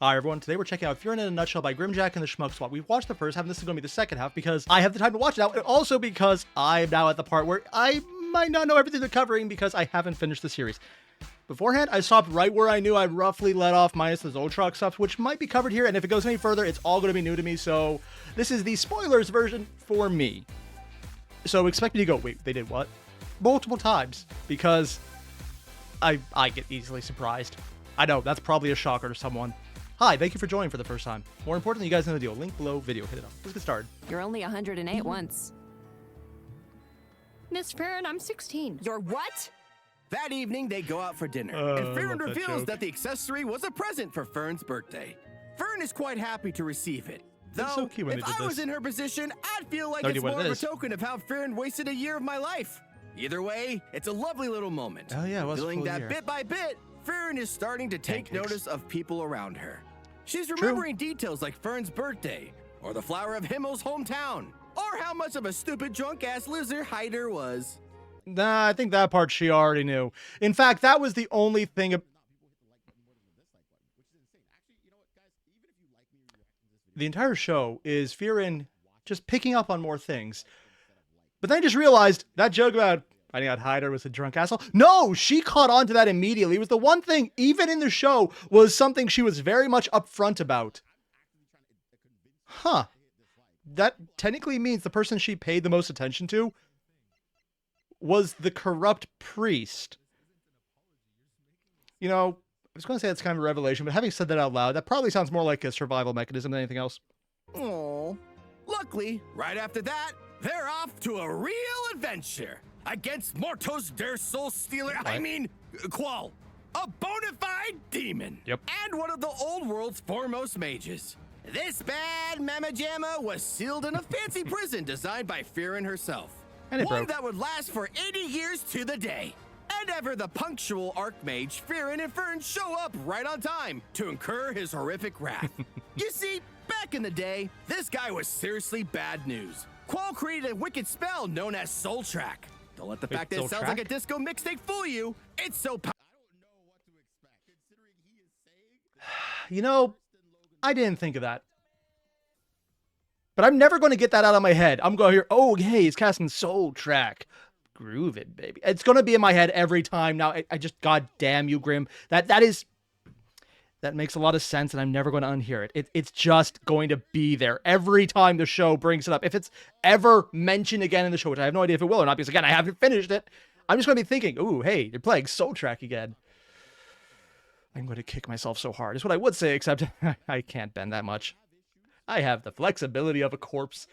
Hi everyone, today we're checking out Frieren in a Nutshell by Grimjack and the Schmuck Swap. We've watched the first half, and this is going to be the second half because I have the time to watch it now, and also because I'm now at the part where I might not know everything they're covering because I haven't finished the series. Beforehand, I stopped right where I knew I'd roughly let off minus the Soultrack stuff, which might be covered here, and if it goes any further, it's all going to be new to me, so this is the spoilers version for me. So expect me to go, wait, they did what? Multiple times, because I get easily surprised. I know, that's probably a shocker to someone. Hi, thank you for joining for the first time. More importantly, you guys know the deal. Link below, video, hit it up. Let's get started. You're only 108 once. Miss Frieren, I'm 16. You're what? That evening, they go out for dinner, and Frieren reveals that the accessory was a present for Fern's birthday. Fern is quite happy to receive it. Though, so cute when if they did I was this. in her position, I'd feel like No it's idea what more it of a is. token of how Frieren wasted a year of my life. Either way, it's a lovely little moment. Oh yeah, it was a Feeling full that year. bit by bit, Frieren is starting to take Pancakes. notice of people around her. She's remembering details like Fern's birthday, or the flower of Himmel's hometown, or how much of a stupid drunk-ass loser Hyder was. Nah, I think that part she already knew. In fact, that was the only thing. The entire show is Frieren just picking up on more things. But then I just realized that joke about finding out Hyder was a drunk asshole. No, she caught on to that immediately. It was the one thing, even in the show, was something she was very much upfront about. Huh. That technically means the person she paid the most attention to was the corrupt priest. You know, I was going to say that's kind of a revelation, but having said that out loud, that probably sounds more like a survival mechanism than anything else. Aww. Luckily, right after that, they're off to a real adventure against Mortos der Soul Stealer. Qual, a bona fide demon. Yep. And one of the old world's foremost mages. This bad mamma jamma was sealed in a fancy prison designed by Frieren herself. And it One broke. that would last for 80 years to the day. And ever the punctual Archmage, Frieren and Fern show up right on time to incur his horrific wrath. You see, back in the day, this guy was seriously bad news. Qual created a wicked spell known as Soultrack. Don't let the fact that it sounds like a disco mixtape fool you. It's so powerful. You know, I didn't think of that. But I'm never going to get that out of my head. I'm going to hear, oh, hey, he's casting Soultrack. Groove it, baby. It's going to be in my head every time now. I just, god damn you, Grim. That makes a lot of sense, and I'm never going to unhear it. It's just going to be there every time the show brings it up. If it's ever mentioned again in the show, which I have no idea if it will or not, because again, I haven't finished it, I'm just going to be thinking, ooh, hey, they're playing Soultrack again. I'm going to kick myself so hard, is what I would say, except I can't bend that much. I have the flexibility of a corpse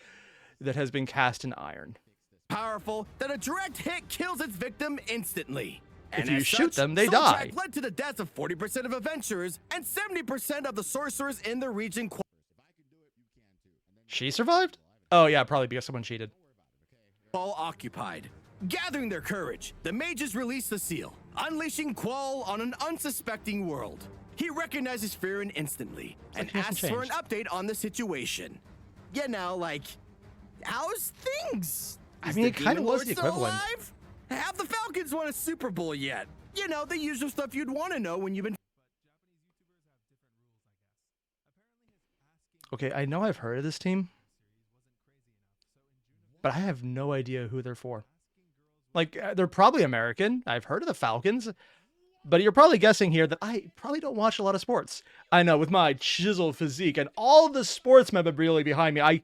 that has been cast in iron. Powerful that a direct hit kills its victim instantly. If And you as shoot such, them, they Soultrack die. led to the deaths of 40% of adventurers and 70% of the sorcerers in the region. She survived? Oh yeah, probably because someone cheated. All occupied. Gathering their courage, the mages release the seal, unleashing Qual on an unsuspecting world. He recognizes Frieren instantly and he hasn't asks for an changed. update on the situation. You know, like, how's things? I Is mean, the it kinda Demon was Lord the still equivalent. alive? Have the Falcons won a Super Bowl yet? You know, the usual stuff you'd want to know when you've been. Okay, I know I've heard of this team, but I have no idea who they're for. Like, they're probably American. I've heard of the Falcons, but you're probably guessing here that I probably don't watch a lot of sports. I know, with my chiseled physique and all the sports memorabilia behind me,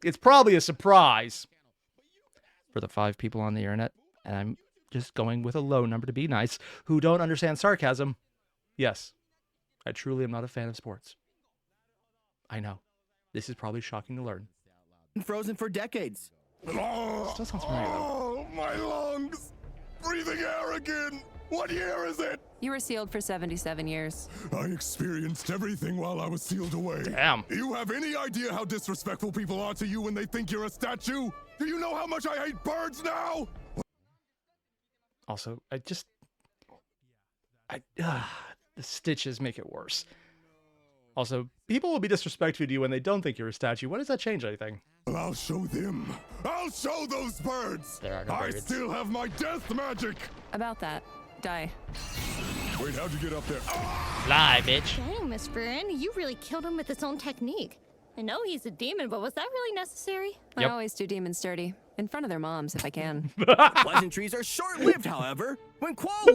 it's probably a surprise for the 5 people on the internet, and I'm just going with a low number to be nice, who don't understand sarcasm. Yes, I truly am not a fan of sports. I know. This is probably shocking to learn. Frozen for decades. Still sounds familiar, though. Oh, my lungs! Breathing air again! What year is it? You were sealed for 77 years. I experienced everything while I was sealed away. Damn. Do you have any idea how disrespectful people are to you when they think you're a statue? Do you know how much I hate birds now? Also, the stitches make it worse. Also, people will be disrespectful to you when they don't think you're a statue. When does that change anything? Well, I'll show them. I'll show those birds. There are no I birds. still have my death magic. About that, die. Wait, how'd you get up there? Ah! Fly, bitch. Dang, Miss Frieren, you really killed him with his own technique. I know he's a demon, but was that really necessary? I always do demons dirty. In front of their moms, if I can. Pleasantries are short-lived, however, when Qual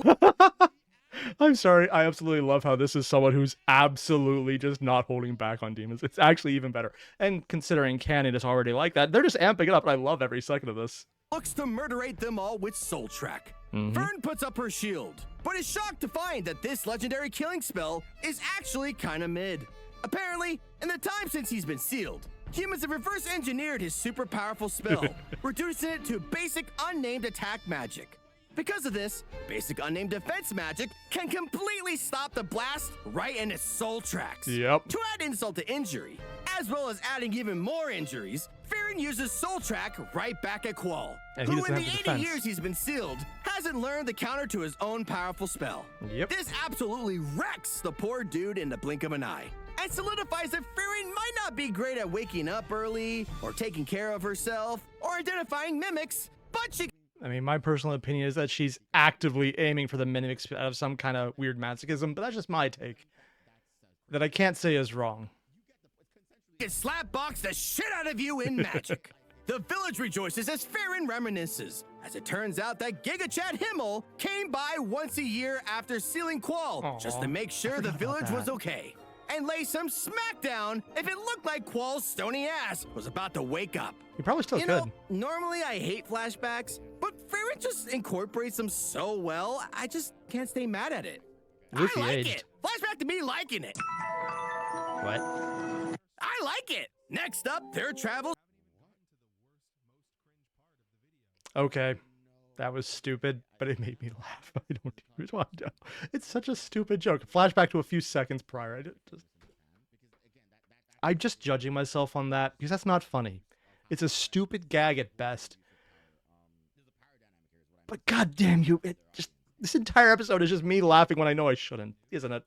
I'm sorry. I absolutely love how this is someone who's absolutely just not holding back on demons. It's actually even better. And considering canon is already like that, they're just amping it up, and I love every second of this. looks to murderate them all with Soultrack. Fern puts up her shield, but is shocked to find that this legendary killing spell is actually kinda mid. Apparently, in the time since he's been sealed, humans have reverse engineered his super powerful spell, reducing it to basic unnamed attack magic. Because of this, basic unnamed defense magic can completely stop the blast right in its soul tracks. Yep. To add insult to injury, as well as adding even more injuries, Frieren uses Soultrack right back at Qual, And he who doesn't in the have 80 the defense. years he's been sealed, hasn't learned the counter to his own powerful spell. Yep. This absolutely wrecks the poor dude in the blink of an eye, and solidifies that Frieren might not be great at waking up early, or taking care of herself, or identifying mimics, but she I mean, my personal opinion is that she's actively aiming for the mimics out of some kind of weird masochism, but that's just my take. That I can't say is wrong. can slapbox the shit out of you in magic. The village rejoices as Frieren reminisces, as it turns out that Gigachat Himmel came by once a year after sealing Qual, just to make sure the village was okay, and lay some smackdown if it looked like Qual's stony ass was about to wake up. He probably still You could. know, normally I hate flashbacks, but Frieren just incorporates them so well, I just can't stay mad at it. At least I he like aged. it. Flashback to me liking it. What? I like it. Next up, their travels. Okay. That was stupid, but it made me laugh. I don't even want to know. It's such a stupid joke. Flashback to a few seconds prior. I'm just judging myself on that because that's not funny. It's a stupid gag at best. But goddamn you, this entire episode is just me laughing when I know I shouldn't, isn't it?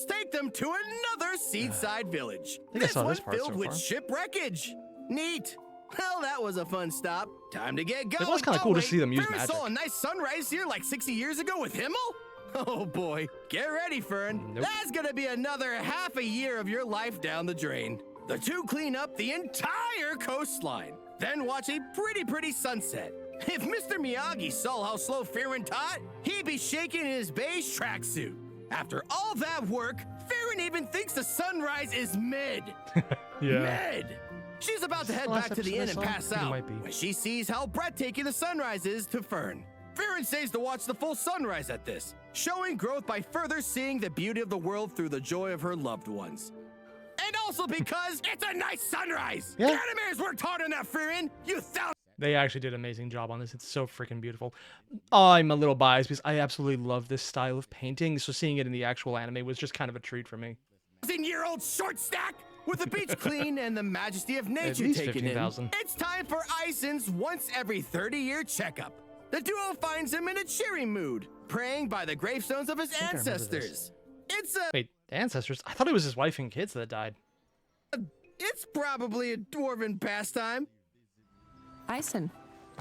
Take them to another seaside village. think I saw one this part filled so with far. shipwreckage. Neat. Well, that was a fun stop. Time to get going. was kinda cool to see them use Frieren saw a magic. nice sunrise here like 60 years ago with Himmel? Oh boy, get ready, Fern. Nope. That's gonna be another half a year of your life down the drain. The two clean up the entire coastline, then watch a pretty sunset. If Mr. Miyagi saw how slow Frieren taught, he'd be shaking in his beige tracksuit. After all that work, Frieren even thinks the sunrise is mid. Yeah. Mid. She's about to head the last back to the inn episode and I pass saw? I think it out might be. when she sees how breathtaking the sunrise is to Fern. Frieren stays to watch the full sunrise at this, showing growth by further seeing the beauty of the world through the joy of her loved ones. And also because it's a nice sunrise! Yeah. The animators worked hard on that, Frieren! You thou- They actually did an amazing job on this. It's so freaking beautiful. I'm a little biased because I absolutely love this style of painting, so seeing it in the actual anime was just kind of a treat for me. 1,000-year-old short stack? With the beach clean and the majesty of nature least taken in, 15,000. it's time for Aisen's once every 30-year checkup. The duo finds him in a cheery mood, praying by the gravestones of his I remember this. ancestors. Wait, ancestors? I thought it was his wife and kids that died. It's probably a dwarven pastime. Ison,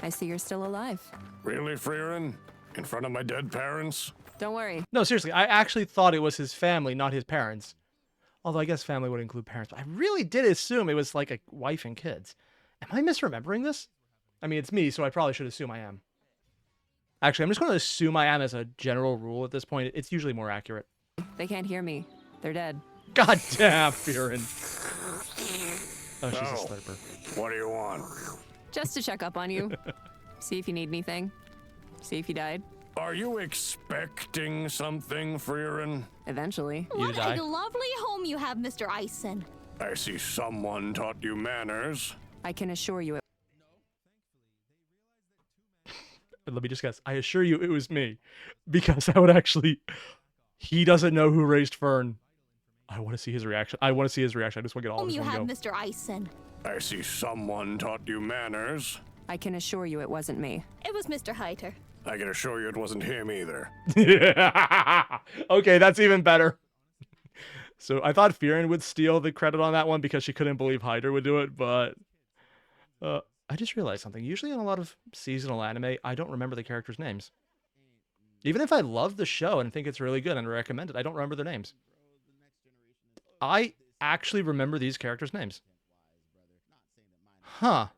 I see you're still alive. Really, Frieren? In front of my dead parents? Don't worry. No, seriously, I actually thought it was his family, not his parents. Although I guess family would include parents, but I really did assume it was like a wife and kids. Am I misremembering this? I mean, it's me, so I probably should assume I am. Actually, I'm just going to assume I am as a general rule at this point. It's usually more accurate. They can't hear me. They're dead. God damn, Firen. Oh, she's Oh. a slurper. What do you want? Just to check up on you. See if you need anything. See if you died. Are you expecting something, Frieren? Eventually. You What die. a lovely home you have, Mr. Ison. I see someone taught you manners. I can assure you it Let me just guess. I assure you it was me. Because I would actually... He doesn't know who raised Fern. I want to see his reaction. I just want to get all Home of this you one have, go. Mr. Ison. I see someone taught you manners. I can assure you it wasn't me. It was Mr. Heiter. I can assure you it wasn't him either. Okay, that's even better. So I thought Firen would steal the credit on that one because she couldn't believe Hyder would do it, but I just realized something. Usually in a lot of seasonal anime, I don't remember the characters' names. Even if I love the show and think it's really good and recommend it, I don't remember their names. I actually remember these characters' names. Huh.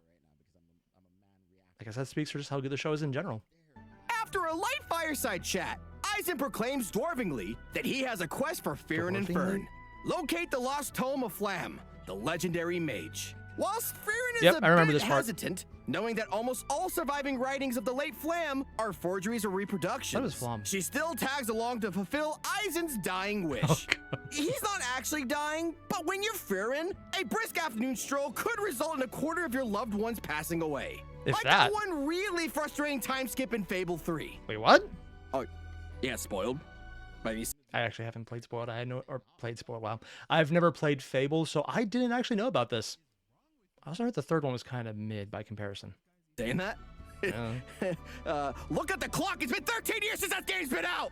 I guess that speaks for just how good the show is in general. After a light fireside chat, Eisen proclaims dwarvingly that he has a quest for Frieren and Fern. Locate the lost tome of Flam, the legendary mage. Whilst Frieren is a bit hesitant, knowing that almost all surviving writings of the late Flam are forgeries or reproductions, she still tags along to fulfill Eisen's dying wish. He's not actually dying, but when you're Frieren, a brisk afternoon stroll could result in a quarter of your loved ones passing away. If like that one really frustrating time skip in Fable 3. Wait, what? Oh, yeah, spoiled. Maybe. I actually haven't played Spoiled. Played Spoiled. Wow. I've never played Fable, so I didn't actually know about this. I also heard the third one was kind of mid by comparison. Saying that? Look at the clock. It's been 13 years since that game's been out.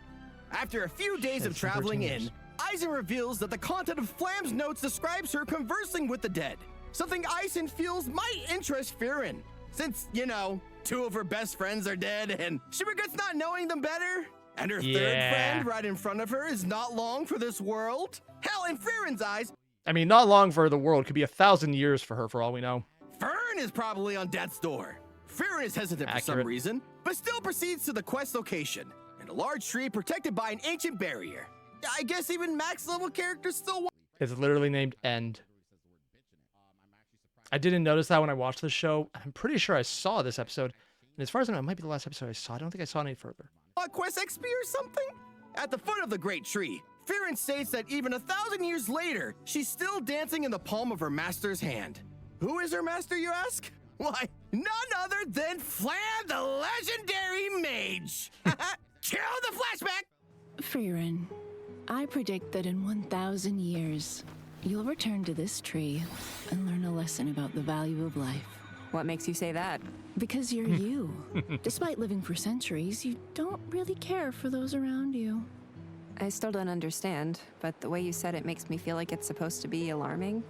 After a few days of traveling in, Eisen reveals that the content of Flam's notes describes her conversing with the dead. Something Eisen feels might interest Frieren. Since, you know, 2 of her best friends are dead and she regrets not knowing them better. And her third friend right in front of her is not long for this world. Hell, in Frieren's eyes, I mean, not long for the world. Could be 1,000 years for her, for all we know. Fern is probably on death's door. Frieren is hesitant for some reason, but still proceeds to the quest location, in a large tree protected by an ancient barrier. I guess even max-level characters still want... It's literally named End. I didn't notice that when I watched the show. I'm pretty sure I saw this episode. And as far as I know, it might be the last episode I saw. I don't think I saw any further. Quest XP or something? At the foot of the great tree, Frieren states that even 1,000 years later, she's still dancing in the palm of her master's hand. Who is her master, you ask? Why, none other than Flam, the legendary mage. Kill the flashback! Frieren, I predict that in 1,000 years, you'll return to this tree and learn a lesson about the value of life. What makes you say that? Because you're you. Despite living for centuries, you don't really care for those around you. I still don't understand, but the way you said it makes me feel like it's supposed to be alarming.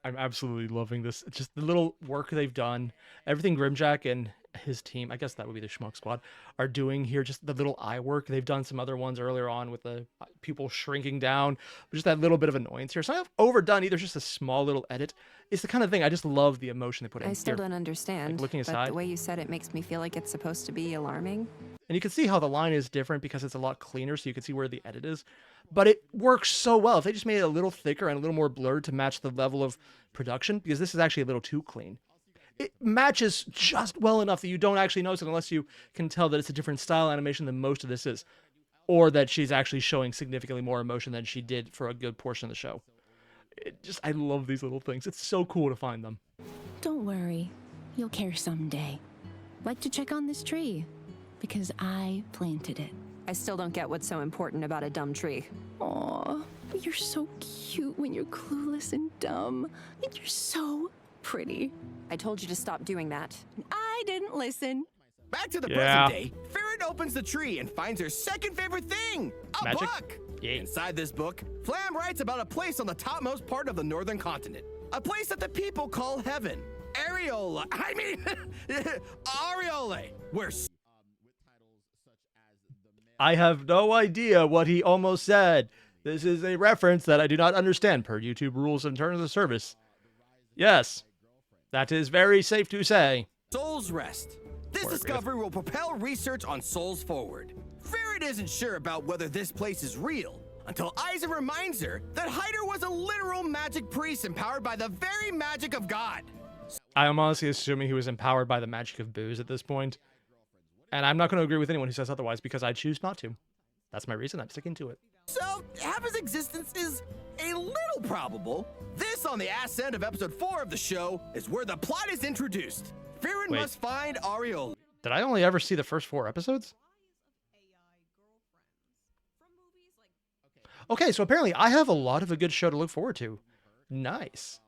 I'm absolutely loving this. Just the little work they've done. Everything Grimjack and his team, I guess that would be the Schmuck Squad, are doing here. Just the little eye work. They've done some other ones earlier on with the people shrinking down. Just that little bit of annoyance here. So I've overdone either just a small little edit. It's the kind of thing, I just love the emotion they put in. I still don't understand, like looking aside. but the way you said it makes me feel like it's supposed to be alarming. And you can see how the line is different because it's a lot cleaner, so you can see where the edit is. But it works so well. If they just made it a little thicker and a little more blurred to match the level of production, because this is actually a little too clean, it matches just well enough that you don't actually notice it unless you can tell that it's a different style animation than most of this is, or that she's actually showing significantly more emotion than she did for a good portion of the show. I love these little things. It's so cool to find them. Don't worry. You'll care someday. Like to check on this tree, because I planted it. I still don't get what's so important about a dumb tree. Aw, but you're so cute when you're clueless and dumb. And you're so pretty. I told you to stop doing that. I didn't listen. Back to the present day, Frieren opens the tree and finds her second favorite thing, a Magic? book. Yeah. Inside this book, Flam writes about a place on the topmost part of the northern continent. A place that the people call heaven. Areola. Arola. Where... I have no idea what he almost said. This is a reference that I do not understand per YouTube rules and terms of service. Yes, that is very safe to say. Soul's Rest. This discovery will propel research on souls forward. Frieren isn't sure about whether this place is real until Eisen reminds her that Hyder was a literal magic priest empowered by the very magic of God. I am honestly assuming he was empowered by the magic of booze at this point. And I'm not going to agree with anyone who says otherwise because I choose not to. That's my reason. I'm sticking to it. So, half his existence is a little probable. This, on the ass end of episode 4 of the show, is where the plot is introduced. Frieren must find Arola. Did I only ever see the first 4 episodes? Okay, so apparently I have a lot of a good show to look forward to. Nice.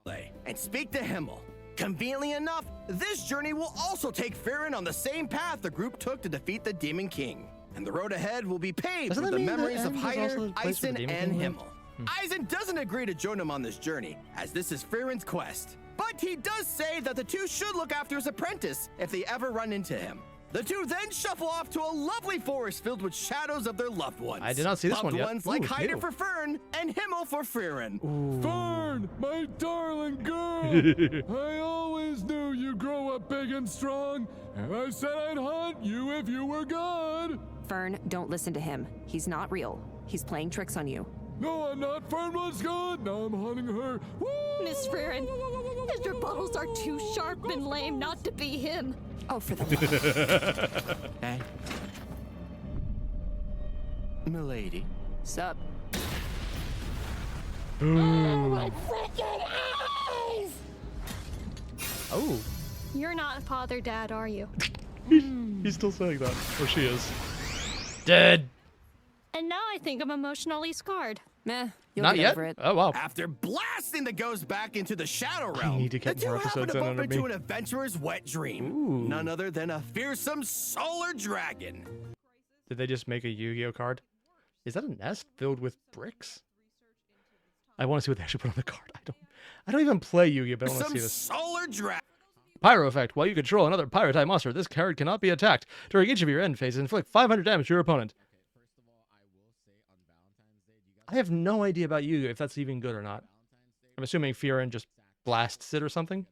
And speak to Himmel. Conveniently enough, this journey will also take Frieren on the same path the group took to defeat the Demon King. And the road ahead will be paved with the memories of Hyder, Eisen, and Himmel. Eisen doesn't agree to join him on this journey, as this is Frieren's quest. But he does say that the two should look after his apprentice if they ever run into him. The two then shuffle off to a lovely forest filled with shadows of their loved ones. I did not see this one yet. Loved ones like Ooh, Hyder new. for Fern and Himmel for Frieren. Fern, my darling girl. I always knew you'd grow up big and strong, and I said I'd hunt you if you were good. Fern, don't listen to him. He's not real. He's playing tricks on you. No, I'm not. Fern was good. Now I'm hunting her. Woo! Miss Frieren, his rebuttals are too sharp and lame not to be him. Oh, for the love. Hey. Milady. Sup? My freaking eyes! Oh, You're not father dad, are you? he's still saying that. Or she is. Dead. And now I think I'm emotionally scarred. Meh. You'll Not get yet? over it. Oh, wow. After blasting the ghost back into the Shadow Realm, need to get the two more happen episodes to in bump under into me. an adventurer's wet dream. Ooh. None other than a fearsome solar dragon. Did they just make a Yu-Gi-Oh card? Is that a nest filled with bricks? I want to see what they actually put on the card. I don't even play Yu-Gi-Oh, but I want to Some see this. solar dragon. Pyro effect. While you control another pyro-type monster, this card cannot be attacked. During each of your end phases, inflict 500 damage to your opponent. I have no idea about Yu-Gi-Oh if that's even good or not. I'm assuming Fieren just blasts it or something.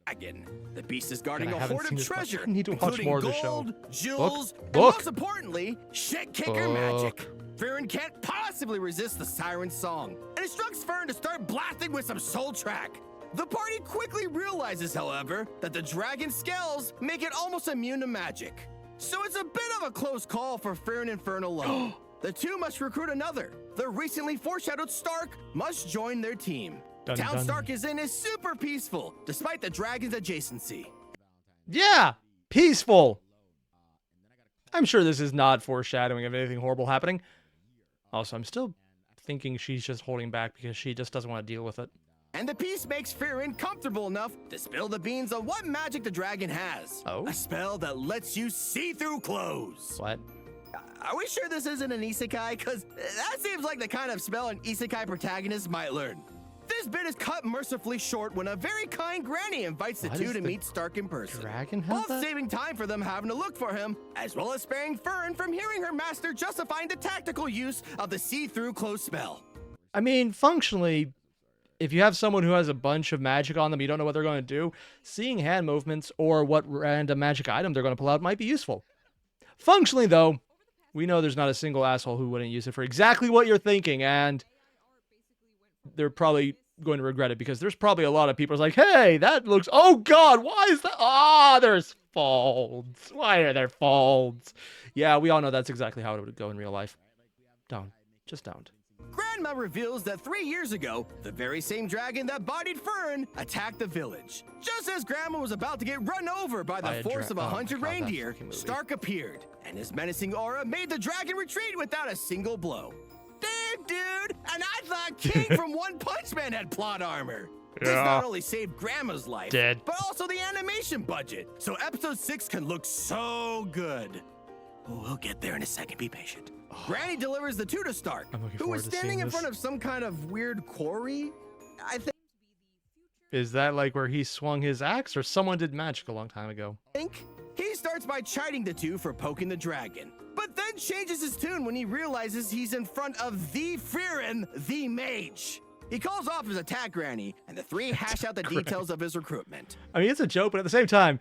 The beast is guarding I a haven't hoard seen of this book. treasure, I need to watch including more of the show. gold, jewels, and Book. most importantly, shit-kicker magic. Fieren can't possibly resist the siren song and instructs Fern to start blasting with some Soultrack. The party quickly realizes, however, that the dragon scales make it almost immune to magic. So it's a bit of a close call for Fieren and Fern alone. The two must recruit another. The recently foreshadowed Stark must join their team. Dun, Town dun. Stark is in is super peaceful, despite the dragon's adjacency. Yeah, peaceful. I'm sure this is not foreshadowing of anything horrible happening. Also, I'm still thinking she's just holding back because she just doesn't want to deal with it. And the piece makes Frieren comfortable enough to spill the beans on what magic the dragon has. Oh? A spell that lets you see through clothes. What? Are we sure this isn't an isekai? Because that seems like the kind of spell an isekai protagonist might learn. This bit is cut mercifully short when a very kind granny invites the Why two does to the meet Stark in person. dragon have Both that? saving time for them having to look for him, as well as sparing Fern from hearing her master justifying the tactical use of the see-through clothes spell. I mean, functionally, if you have someone who has a bunch of magic on them, you don't know what they're going to do, seeing hand movements or what random magic item they're going to pull out might be useful. Functionally, though, we know there's not a single asshole who wouldn't use it for exactly what you're thinking, and they're probably going to regret it because there's probably a lot of people who's like, hey, that looks, oh God, why is that? Ah, there's folds. Why are there folds? Yeah, we all know that's exactly how it would go in real life. Don't. Just don't. Grandma reveals that 3 years ago, the very same dragon that bodied Fern attacked the village. Just as Grandma was about to get run over by By the a force of oh my 100 God, that reindeer, fucking movie. Stark appeared, and his menacing aura made the dragon retreat without a single blow. Damn, dude! And I thought King from One Punch Man had plot armor. This Yeah. not only saved Grandma's life, Dead. but also the animation budget, so episode 6 can look so good. We'll get there in a second, be patient. Granny delivers the two to Stark, I'm looking who forward was to standing seeing in this. front of some kind of weird quarry. I Is that like where he swung his axe, or someone did magic a long time ago? think he starts by chiding the two for poking the dragon, but then changes his tune when he realizes he's in front of the Frieren, the mage. He calls off his attack granny, and the three hash out the details of his recruitment. I mean, it's a joke, but at the same time,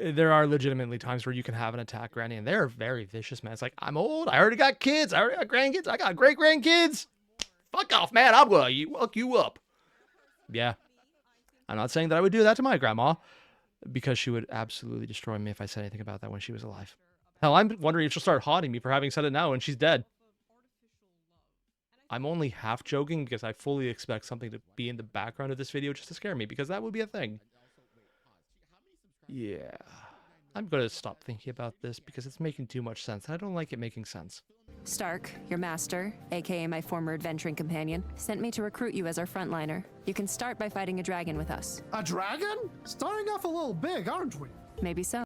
there are legitimately times where you can have an attack granny, and they're very vicious, man. It's like, I'm old, I already got kids, I already got grandkids, I got great-grandkids. Fuck off, man, I'm gonna fuck you up. Yeah. I'm not saying that I would do that to my grandma, because she would absolutely destroy me if I said anything about that when she was alive. Hell, I'm wondering if she'll start haunting me for having said it now when she's dead. I'm only half joking because I fully expect something to be in the background of this video just to scare me, because that would be a thing. Yeah. I'm going to stop thinking about this because it's making too much sense. I don't like it making sense. Stark, your master, aka my former adventuring companion, sent me to recruit you as our frontliner. You can start by fighting a dragon with us. A dragon? Starting off a little big, aren't we? Maybe so.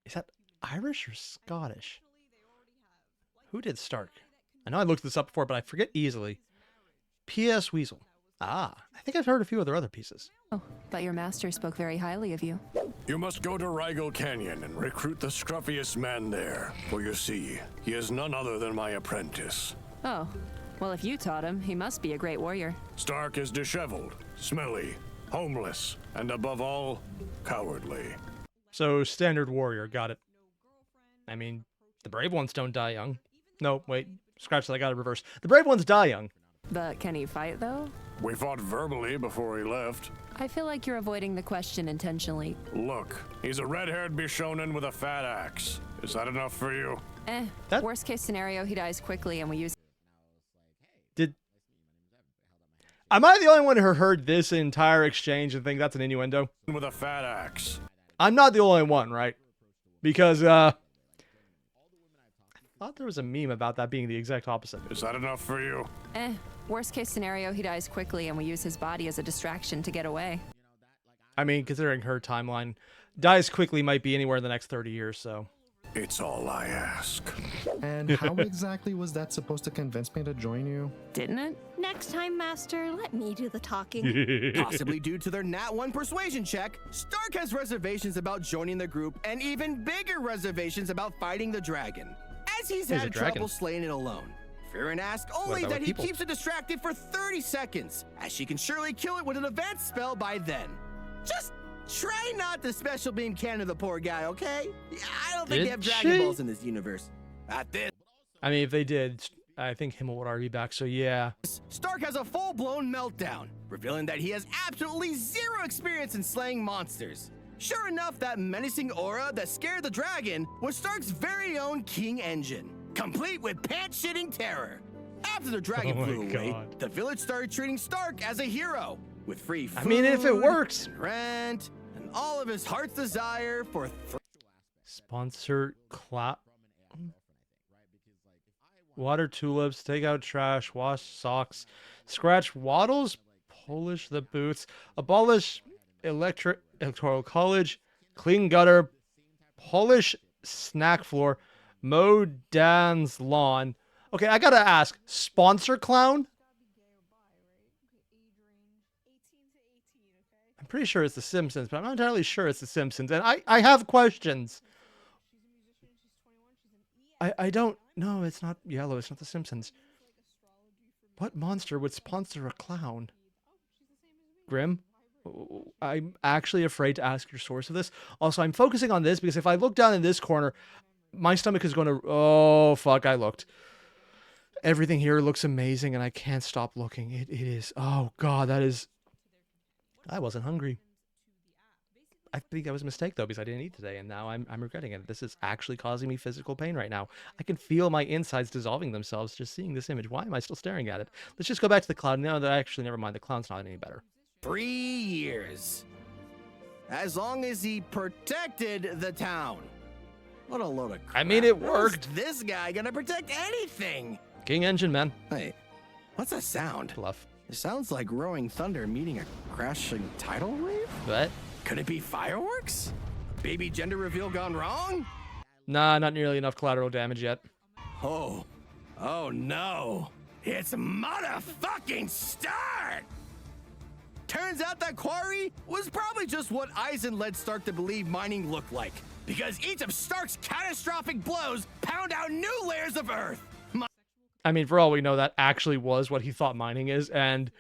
Is that Irish or Scottish? Who did Stark? I know I looked this up before, but I forget easily. P.S. Weasel. Ah, I think I've heard a few of their other pieces. Oh, but your master spoke very highly of you. You must go to Rigel Canyon and recruit the scruffiest man there. For you see, he is none other than my apprentice. Oh, well, if you taught him, he must be a great warrior. Stark is disheveled, smelly, homeless, and above all, cowardly. So, standard warrior, got it. I mean, the brave ones don't die young. No, wait, scratch that, I got it reversed. The brave ones die young. But can he fight, though? We fought verbally before he left. I feel like you're avoiding the question intentionally. Look, he's a red-haired Bishonen with a fat axe. Is that enough for you? Worst case scenario, he dies quickly and we use... Am I the only one who heard this entire exchange and think that's an innuendo? With a fat axe. I'm not the only one, right? Because, I thought there was a meme about that being the exact opposite. Is that enough for you? Worst case scenario, he dies quickly and we use his body as a distraction to get away. I mean, considering her timeline, dies quickly might be anywhere in the next 30 years, so. It's all I ask. And how exactly was that supposed to convince me to join you? Didn't it? Next time, Master, let me do the talking. Possibly due to their Nat 1 persuasion check, Stark has reservations about joining the group and even bigger reservations about fighting the dragon, as he's There's a had dragon. trouble slaying it alone. Frieren asks only about that with he people? keeps it distracted for 30 seconds, as she can surely kill it with an advanced spell by then. Just try not to special beam cannon the poor guy, okay? I don't think they Did have Dragon she? Balls in this universe. At this, I mean, if they did, I think Himmel would already be back, so yeah. Stark has a full-blown meltdown, revealing that he has absolutely zero experience in slaying monsters. Sure enough, that menacing aura that scared the dragon was Stark's very own King Engine, complete with pants-shitting terror. After the dragon Oh my flew away, God. the village started treating Stark as a hero, with free food, I mean, if it works. and rent, and all of his heart's desire for Sponsor water tulips, take out trash, wash socks, scratch waddles, polish the boots, abolish electoral college, clean gutter, polish snack floor, mow Dan's lawn. Okay, I gotta ask, sponsor clown? I'm pretty sure it's The Simpsons, but I'm not entirely sure it's The Simpsons, and I have questions. I don't know. It's not yellow. It's not The Simpsons. What monster would sponsor a clown? Grim? I'm actually afraid to ask your source of this. Also, I'm focusing on this because if I look down in this corner, my stomach is going to... Oh, fuck, I looked. Everything here looks amazing, and I can't stop looking. It is... Oh, God, that is... I wasn't hungry. I think that was a mistake, though, because I didn't eat today, and now I'm regretting it. This is actually causing me physical pain right now. I can feel my insides dissolving themselves just seeing this image. Why am I still staring at it? Let's just go back to the cloud. No, actually, never mind. The cloud's not any better. 3 years. As long as he protected the town. What a load of crap. I mean, it How's worked. this guy gonna protect anything? King Engine, man. Hey, what's that sound? Bluff. It sounds like roaring thunder meeting a crashing tidal wave? But, Could it be fireworks? Baby gender reveal gone wrong? nah, not nearly enough collateral damage yet. Oh no. It's motherfucking Stark! Turns out that Quarry was probably just what Eisen led Stark to believe mining looked like, because each of Stark's catastrophic blows pound out new layers of earth. I mean, for all we know, that actually was what he thought mining is, and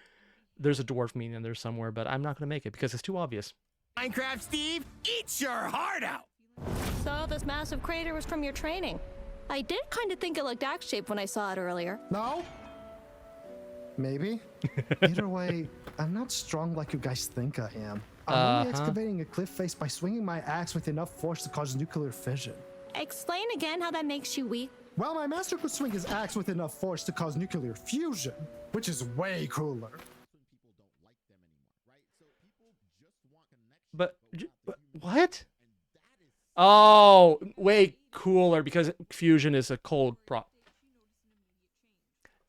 there's a dwarf meaning in there somewhere, but I'm not going to make it because it's too obvious. Minecraft Steve, eat your heart out! So this massive crater was from your training. I did kind of think it looked axe-shaped when I saw it earlier. No? Maybe. Either way, I'm not strong like you guys think I am. I'm only excavating a cliff face by swinging my axe with enough force to cause nuclear fission. Explain again how that makes you weak. Well, my master could swing his axe with enough force to cause nuclear fusion, which is way cooler. But what? Oh, way cooler because fusion is a cold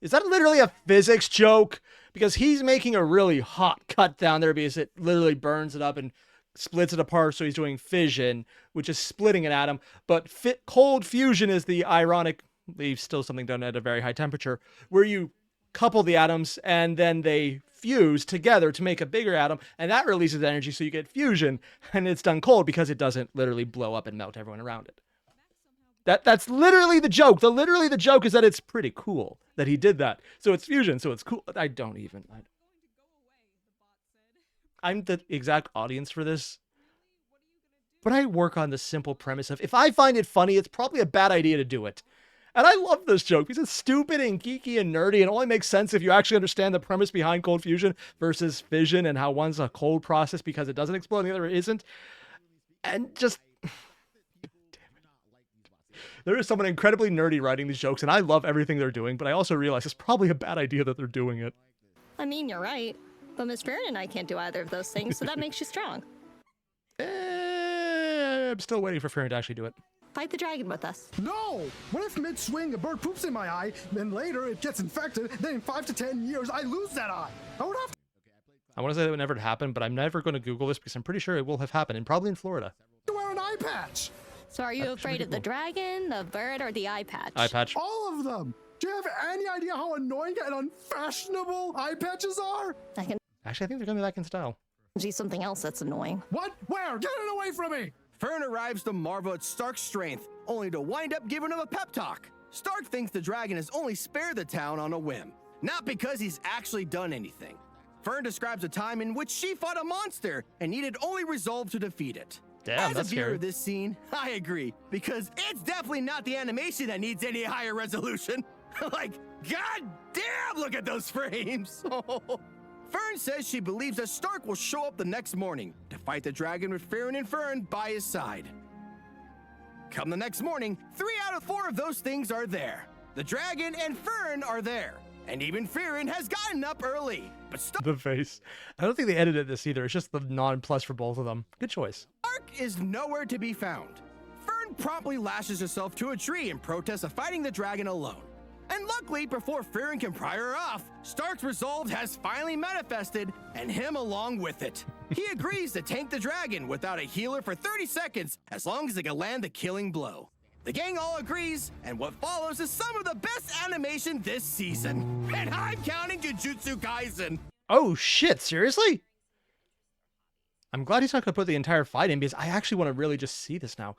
Is that literally a physics joke? Because he's making a really hot cut down there because it literally burns it up and splits it apart. So he's doing fission, which is splitting an atom. But cold fusion is the ironically still something done at a very high temperature where you couple the atoms and then they fuse together to make a bigger atom, and that releases energy, so you get fusion, and it's done cold because it doesn't literally blow up and melt everyone around it. That's literally the joke. The joke is that it's pretty cool that he did that. So it's fusion, so it's cool. I'm the exact audience for this. But I work on the simple premise of, if I find it funny, it's probably a bad idea to do it. And I love this joke because it's stupid and geeky and nerdy and only makes sense if you actually understand the premise behind cold fusion versus fission and how one's a cold process because it doesn't explode and the other isn't. And just... There is someone incredibly nerdy writing these jokes, and I love everything they're doing, but I also realize it's probably a bad idea that they're doing it. I mean, you're right. But Miss Frieren and I can't do either of those things, so that makes you strong. I'm still waiting for Frieren to actually do it. Fight the dragon with us. No! What if mid-swing a bird poops in my eye, then later it gets infected, then in 5 to 10 years I lose that eye? I would have to... I want to say that would never happen, but I'm never going to Google this because I'm pretty sure it will have happened, and probably in Florida. wear an eye patch! So are you afraid of the dragon, the bird, or the eye patch? Eye patch. All of them! Do you have any idea how annoying and unfashionable eye patches are? I can Actually, I think they're coming back in style. see something else that's annoying. What? Where? Get it away from me! Fern arrives to marvel at Stark's strength, only to wind up giving him a pep talk. Stark thinks the dragon has only spared the town on a whim, not because he's actually done anything. Fern describes a time in which she fought a monster and needed only resolve to defeat it. Damn, As that's a viewer scary. of this scene, I agree, because it's definitely not the animation that needs any higher resolution. Like, god damn, look at those frames! Fern says she believes that Stark will show up the next morning to fight the dragon with Frieren and Fern by his side. Come the next morning, 3 out of 4 of those things are there. The dragon and Fern are there, and even Frieren has gotten up early. But The face. I don't think they edited this either. It's just the non-plus for both of them. Good choice. Stark is nowhere to be found. Fern promptly lashes herself to a tree in protest of fighting the dragon alone. And luckily, before Frieren can pry her off, Stark's resolve has finally manifested, and him along with it. He agrees to tank the dragon without a healer for 30 seconds, as long as they can land the killing blow. The gang all agrees, and what follows is some of the best animation this season. And I'm counting Jujutsu Kaisen. Oh shit, seriously? I'm glad he's not going to put the entire fight in because I actually want to really just see this now.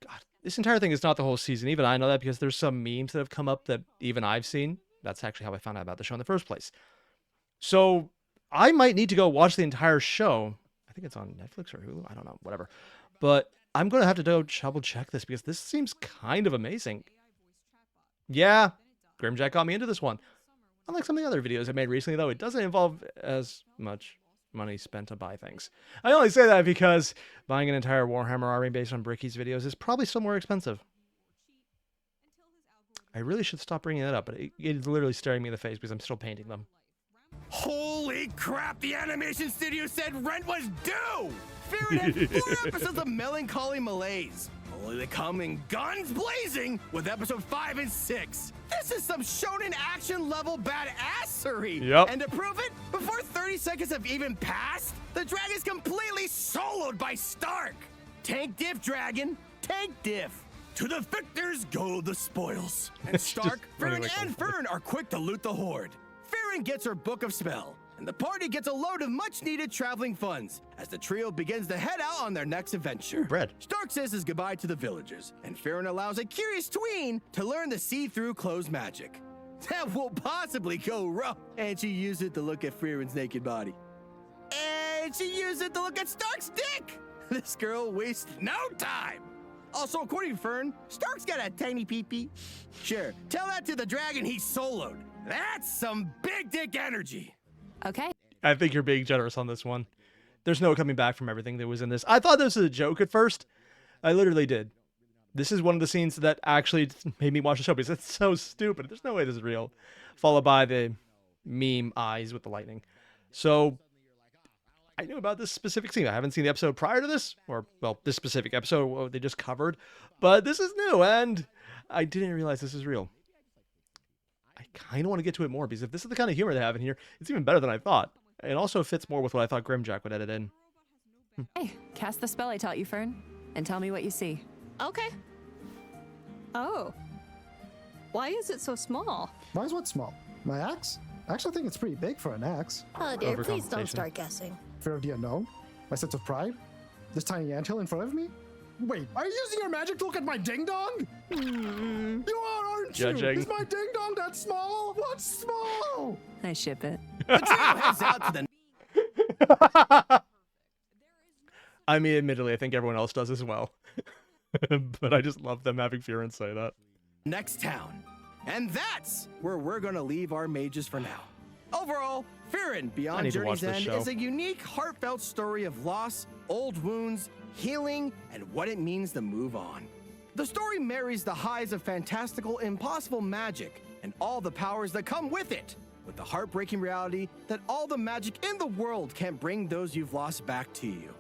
God, this entire thing is not the whole season. Even I know that because there's some memes that have come up that even I've seen. That's actually how I found out about the show in the first place. So I might need to go watch the entire show. I think it's on Netflix or Hulu. I don't know, whatever. But I'm going to have to go double check this because this seems kind of amazing. Yeah, Grimjack got me into this one. Unlike some of the other videos I made recently, though, it doesn't involve as much money spent to buy things. I only say that because buying an entire Warhammer army based on Bricky's videos is probably still more expensive. I really should stop bringing that up, but it's literally staring me in the face because I'm still painting them. Holy crap, the animation studio said rent was due! Frieren had 4 episodes of melancholy malaise, only to come in guns blazing with episode 5 and 6. This is some shonen action level badassery! Yep. And to prove it, before 30 seconds have even passed, the dragon's completely soloed by Stark! Tank diff, dragon, tank diff. To the victors go the spoils. And Stark, Frieren, and Fern are quick to loot the horde. Frieren gets her book of spell, and the party gets a load of much-needed traveling funds as the trio begins to head out on their next adventure. Ooh, bread. Stark says his goodbye to the villagers, and Frieren allows a curious tween to learn the see-through clothes magic. That will possibly go wrong. And she used it to look at Frieren's naked body. And she used it to look at Stark's dick! This girl wastes no time! Also, according to Fern, Stark's got a tiny pee-pee. Sure, tell that to the dragon he's soloed. That's some big dick energy. Okay. I think you're being generous on this one. There's no coming back from everything that was in this. I thought this was a joke at first. I literally did. This is one of the scenes that actually made me watch the show because it's so stupid. There's no way this is real. Followed by the meme eyes with the lightning. So I knew about this specific scene. I haven't seen the episode prior to this, or, well, this specific episode they just covered, but this is new, and I didn't realize this is real. I kind of want to get to it more, because if this is the kind of humor they have in here, it's even better than I thought. It also fits more with what I thought Grimjack would edit in. Hey, cast the spell I taught you, Fern, and tell me what you see. Okay. Oh. Why is it so small? Why is what small? My axe? I actually think it's pretty big for an axe. Oh dear, please don't Overcompensation. start guessing. Fear of the unknown? My sense of pride? This tiny anthill in front of me? Wait, are you using your magic to look at my ding-dong? You are, aren't you? Judging. Is my ding-dong that small? What's small? I ship it. The trio heads out to the I mean, admittedly, I think everyone else does as well. But I just love them having Fieren say that. next town. And that's where we're going to leave our mages for now. Overall, Frieren I Beyond need to watch Journey's this End show. is a unique, heartfelt story of loss, old wounds, healing, and what it means to move on. The story marries the highs of fantastical, impossible magic and all the powers that come with it, with the heartbreaking reality that all the magic in the world can't bring those you've lost back to you.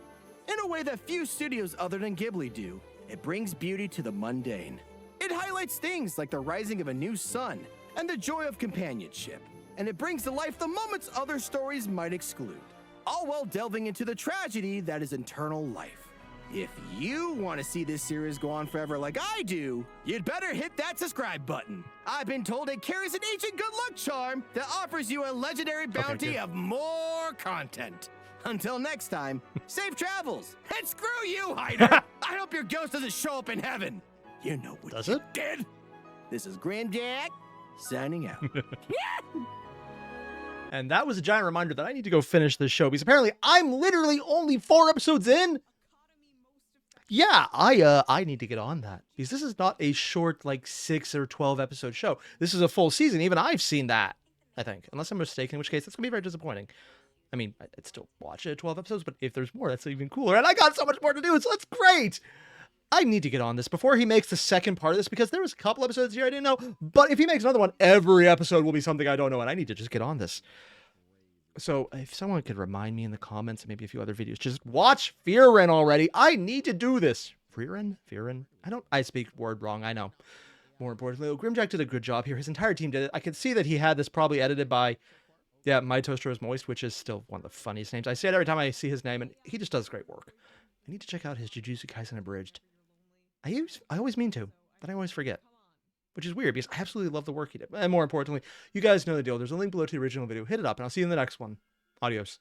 In a way that few studios other than Ghibli do, it brings beauty to the mundane. It highlights things like the rising of a new sun and the joy of companionship, and it brings to life the moments other stories might exclude, all while delving into the tragedy that is eternal life. If you want to see this series go on forever like I do, you'd better hit that subscribe button. I've been told it carries an ancient good luck charm that offers you a legendary bounty good. of more content. Until next time, safe travels, and screw you, Hider! I hope your ghost doesn't show up in heaven. You know what Does you it? did. This is Grimjack, signing out. And that was a giant reminder that I need to go finish this show because apparently I'm literally only 4 episodes in. Yeah, I need to get on that because this is not a short like 6 or 12 episode show. This is a full season. Even I've seen that, I think, unless I'm mistaken, in which case that's gonna be very disappointing. I mean, I'd still watch it at 12 episodes, but if there's more, that's even cooler. And I got so much more to do, so that's great. I need to get on this before he makes the second part of this because there was a couple episodes here I didn't know. But if he makes another one, every episode will be something I don't know, and I need to just get on this. So if someone could remind me in the comments and maybe a few other videos, just watch Frieren already. I need to do this. Frieren? I speak word wrong, I know. More importantly, Grimjack did a good job here. His entire team did it. I could see that he had this probably edited by, yeah, My Toaster is Moist, which is still one of the funniest names. I say it every time I see his name, and he just does great work. I need to check out his Jujutsu Kaisen Abridged. I always mean to, but I always forget. Which is weird because I absolutely love the work he did. And more importantly, you guys know the deal. There's a link below to the original video. Hit it up, and I'll see you in the next one. Adios.